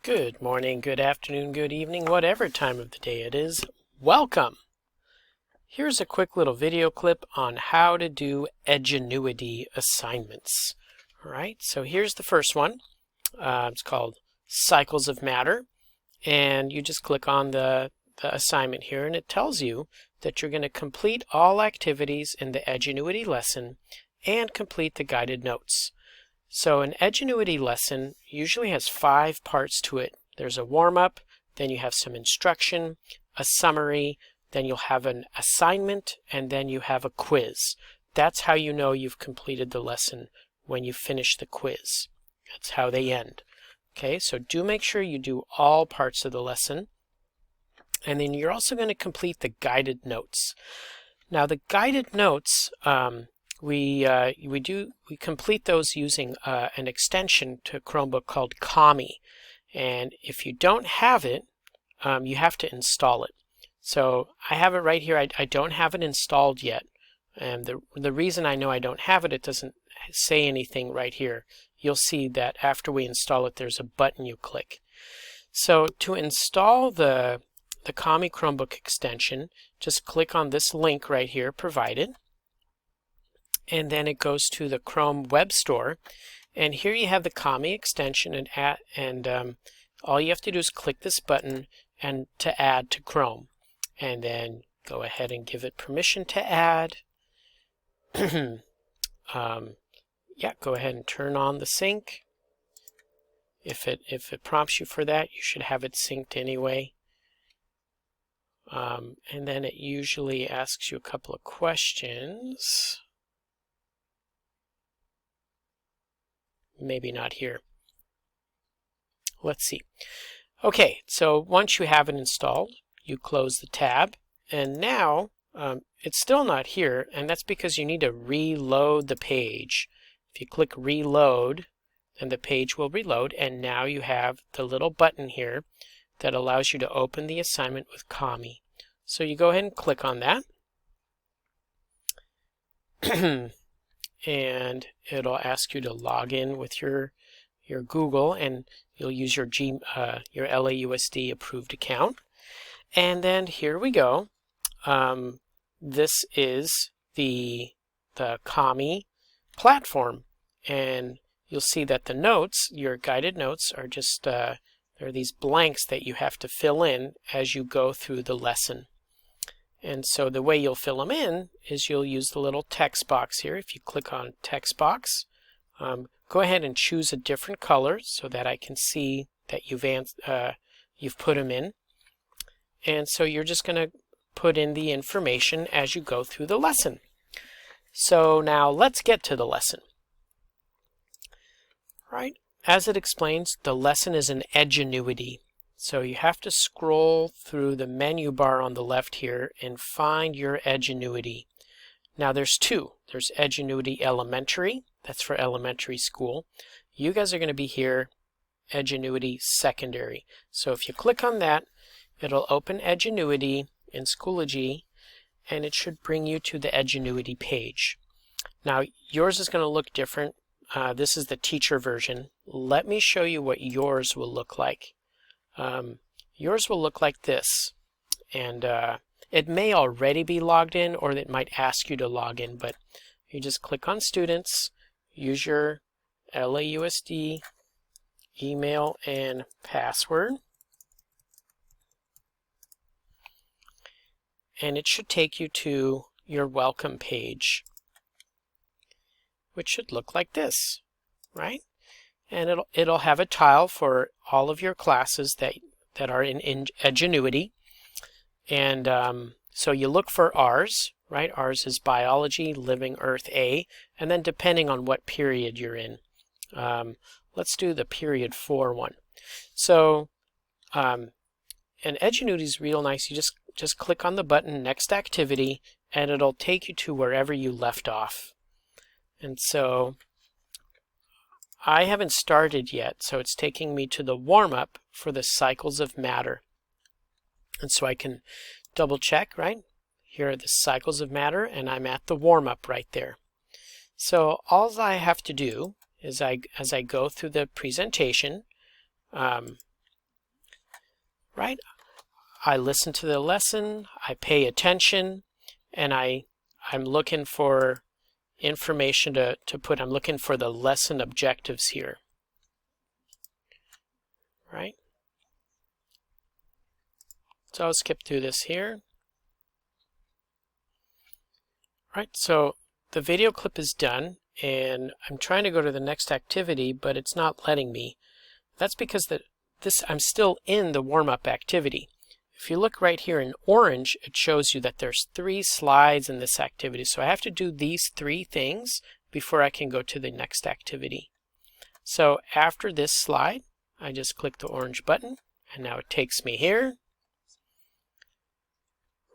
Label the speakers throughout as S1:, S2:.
S1: Good morning, good afternoon, good evening, whatever time of the day it is. Welcome! Here's a quick little video clip on how to do Edgenuity assignments. Alright, so here's the first one. It's called Cycles of Matter, and you just click on the assignment here and it tells you that you're going to complete all activities in the Edgenuity lesson and complete the guided notes. So an Edgenuity lesson usually has 5 parts to it. There's a warm-up, then you have some instruction, a summary, then you'll have an assignment, and then you have a quiz. That's how you know you've completed the lesson when you finish the quiz. That's how they end. Okay, so do make sure you do all parts of the lesson. And then you're also going to complete the guided notes. Now the guided notes, we complete those using an extension to Chromebook called Kami, and if you don't have it, you have to install it. So I have it right here. I don't have it installed yet, and the reason I know I don't have it, it doesn't say anything right here. You'll see that after we install it, there's a button you click. So to install the Kami Chromebook extension, just click on this link right here provided. And then it goes to the Chrome Web Store, and here you have the Kami extension, and all you have to do is click this button and to add to Chrome, and then go ahead and give it permission to add. Yeah, go ahead and turn on the sync. If it prompts you for that, you should have it synced anyway. And then it usually asks you a couple of questions. Maybe not here. Let's see. Okay, so once you have it installed, you close the tab, and now it's still not here, and that's because you need to reload the page. If you click reload, then the page will reload, and now you have the little button here that allows you to open the assignment with Kami. So you go ahead and click on that. And it'll ask you to log in with your Google, and you'll use your LAUSD approved account. And then here we go. This is the Kami platform, and you'll see that the notes, your guided notes, are just there are these blanks that you have to fill in as you go through the lesson. And so the way you'll fill them in is you'll use the little text box here. If you click on text box, go ahead and choose a different color so that I can see that you've put them in. And so you're just going to put in the information as you go through the lesson. So now let's get to the lesson. Right? As it explains, the lesson is an Edgenuity. So you have to scroll through the menu bar on the left here and find your Edgenuity. Now there's two. There's Edgenuity Elementary. That's for elementary school. You guys are going to be here, Edgenuity Secondary. So if you click on that, it'll open Edgenuity in Schoology, and it should bring you to the Edgenuity page. Now yours is going to look different. This is the teacher version. Let me show you what yours will look like. Yours will look like this, and it may already be logged in, or it might ask you to log in, but you just click on Students, use your LAUSD email and password, and it should take you to your welcome page, which should look like this, right? And it'll have a tile for all of your classes that are in Edgenuity. And so you look for ours, right? Ours is Biology, Living Earth A, and then depending on what period you're in. Let's do the period 4 one. So and Edgenuity is real nice. You just click on the button Next Activity, and it'll take you to wherever you left off. And so I haven't started yet, so it's taking me to the warm-up for the Cycles of Matter. And so I can double check, right? Here are the Cycles of Matter, and I'm at the warm-up right there. So all I have to do is as I go through the presentation, right? I listen to the lesson, I pay attention, and I'm looking for information to put. I'm looking for the lesson objectives here, right? So I'll skip through this here. Right, so the video clip is done, and I'm trying to go to the next activity, but it's not letting me. That's because I'm still in the warm-up activity. If you look right here in orange, it shows you that there's 3 slides in this activity. So I have to do these 3 things before I can go to the next activity. So after this slide, I just click the orange button, and now it takes me here.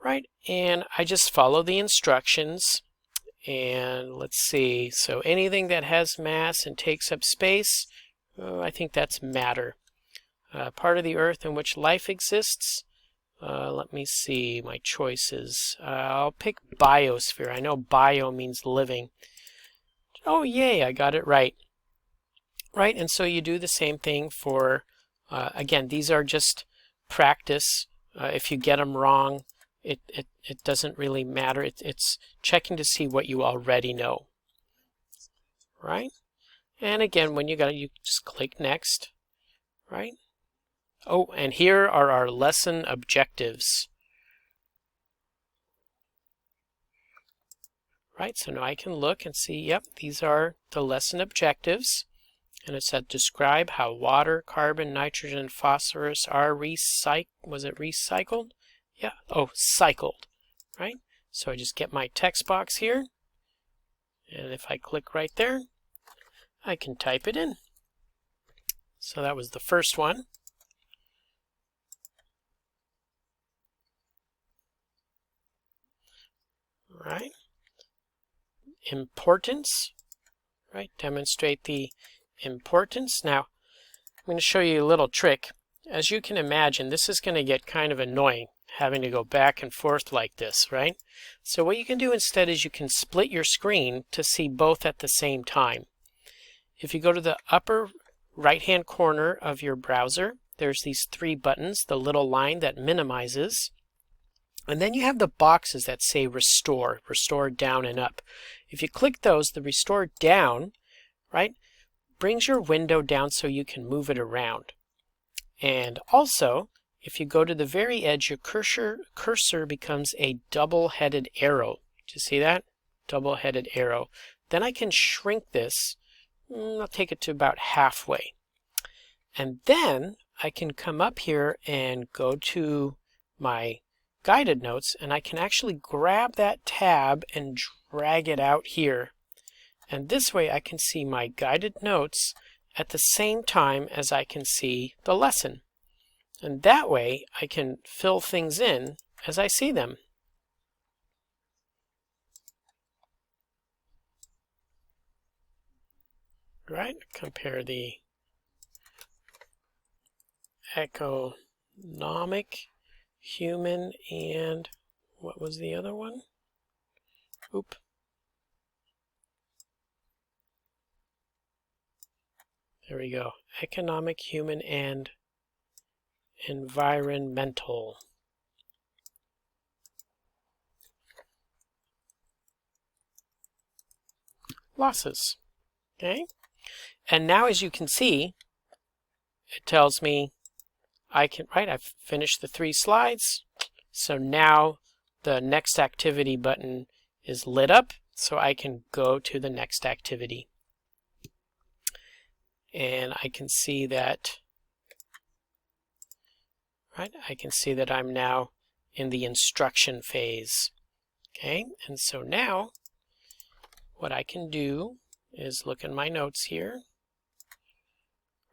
S1: Right, and I just follow the instructions. And let's see, so anything that has mass and takes up space, I think that's matter. Part of the earth in which life exists. Let me see my choices. I'll pick biosphere. I know bio means living. Oh, yay, I got it right. Right, and so you do the same thing for, again, these are just practice. If you get them wrong, it doesn't really matter. It's checking to see what you already know. Right? And again, when you just click next. Right? Oh, and here are our lesson objectives. Right, so now I can look and see, yep, these are the lesson objectives. And it said describe how water, carbon, nitrogen, and phosphorus are recycled? Yeah, oh, cycled, right? So I just get my text box here. And if I click right there, I can type it in. So that was the first one. Right? Importance, right? Demonstrate the importance. Now, I'm going to show you a little trick. As you can imagine, this is going to get kind of annoying, having to go back and forth like this, right? So what you can do instead is you can split your screen to see both at the same time. If you go to the upper right-hand corner of your browser, there's these 3 buttons, the little line that minimizes, and then you have the boxes that say restore down and up. If you click those, the restore down, right, brings your window down so you can move it around. And also, if you go to the very edge, your cursor becomes a double-headed arrow. Do you see that? Double-headed arrow. Then I can shrink this. I'll take it to about halfway. And then I can come up here and go to my guided notes, and I can actually grab that tab and drag it out here. And this way I can see my guided notes at the same time as I can see the lesson. And that way I can fill things in as I see them. Right? Compare the economic, human, and what was the other one? Oop. There we go. Economic, human, and environmental. Losses. Okay? And now as you can see, it tells me I've finished the 3 slides. So now the next activity button is lit up, so I can go to the next activity. And I can see that, I can see that I'm now in the instruction phase. Okay, and so now what I can do is look in my notes here.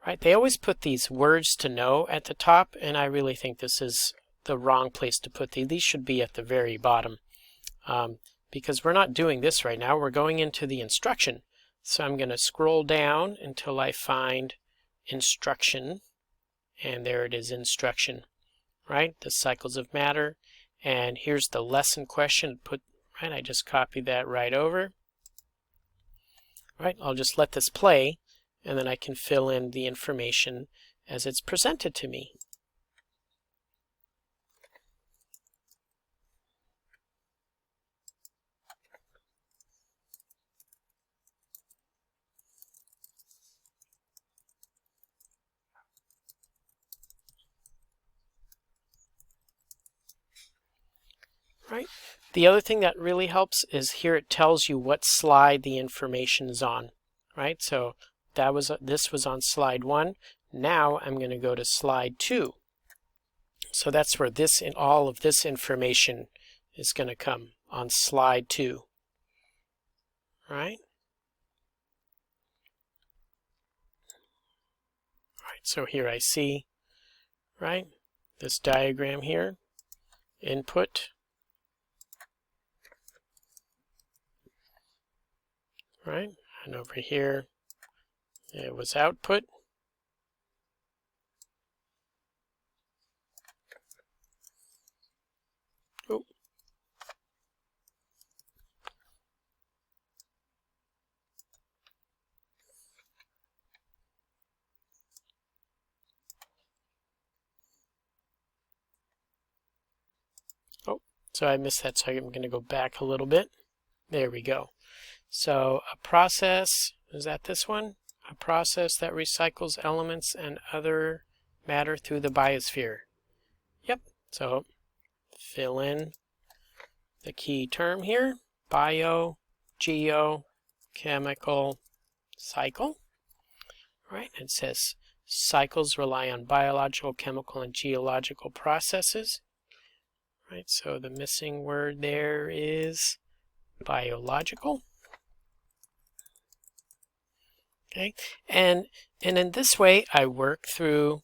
S1: Right, they always put these words to know at the top, and I really think this is the wrong place to put these. These should be at the very bottom because we're not doing this right now. We're going into the instruction. So I'm going to scroll down until I find instruction, and there it is, instruction, right? The cycles of matter, and here's the lesson question. I just copied that right over. Right, I'll just let this play, and then I can fill in the information as it's presented to me. right? The other thing that really helps is here it tells you what slide the information is on, right? So this was on slide 1. Now I'm going to go to slide 2. So that's where all of this information is going to come on slide 2, right? All right, so here I see, right, this diagram here, input, right, and over here it was output. Oh. Oh, so I missed that, so I'm going to go back a little bit. There we go. So a process, is that this one? A process that recycles elements and other matter through the biosphere. Yep, so fill in the key term here, bio, geo, chemical, cycle. Right, it says cycles rely on biological, chemical, and geological processes. Right, so the missing word there is biological. Okay, and in this way I work through,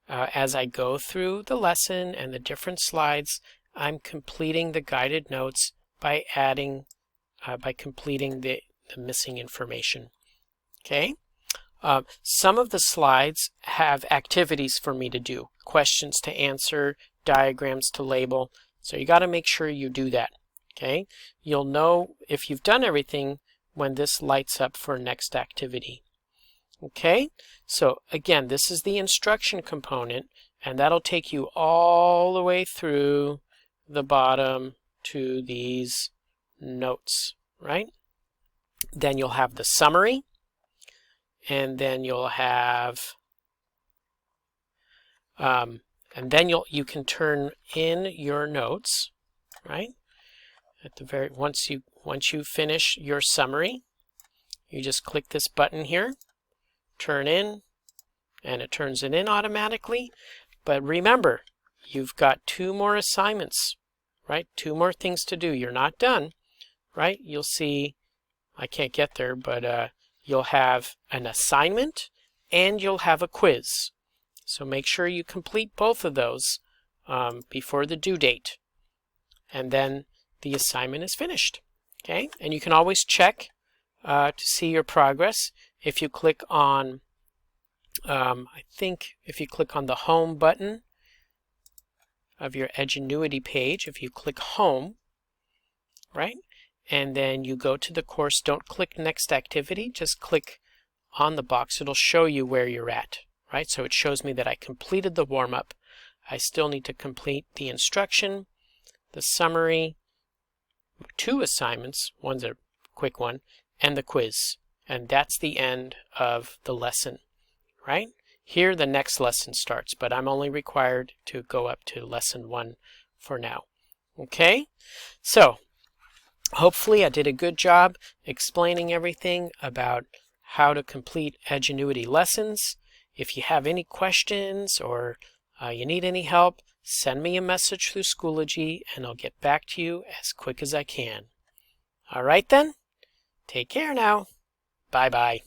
S1: as I go through the lesson and the different slides, I'm completing the guided notes by completing the missing information. Okay, some of the slides have activities for me to do, questions to answer, diagrams to label, so you got to make sure you do that. Okay, you'll know if you've done everything when this lights up for next activity. Okay, so again, this is the instruction component, and that'll take you all the way through the bottom to these notes, right? Then you'll have the summary, and then you'll have, and then you can turn in your notes, right? At the very once you finish your summary, you just click this button here, turn in, and it turns it in automatically. But remember, you've got 2 more assignments, right? 2 more things to do. You're not done, right? You'll see, I can't get there, but you'll have an assignment and you'll have a quiz. So make sure you complete both of those before the due date. And then the assignment is finished. Okay, and you can always check to see your progress if you click on, I think if you click on the home button of your Edgenuity page, if you click home, right, and then you go to the course, don't click next activity, just click on the box. It'll show you where you're at, right? So it shows me that I completed the warm-up. I still need to complete the instruction, the summary, 2 assignments, one's a quick one, and the quiz. And that's the end of the lesson, right? Here the next lesson starts, but I'm only required to go up to lesson 1 for now. Okay, so hopefully I did a good job explaining everything about how to complete Edgenuity lessons. If you have any questions or you need any help, send me a message through Schoology and I'll get back to you as quick as I can. All right then, take care now. Bye-bye.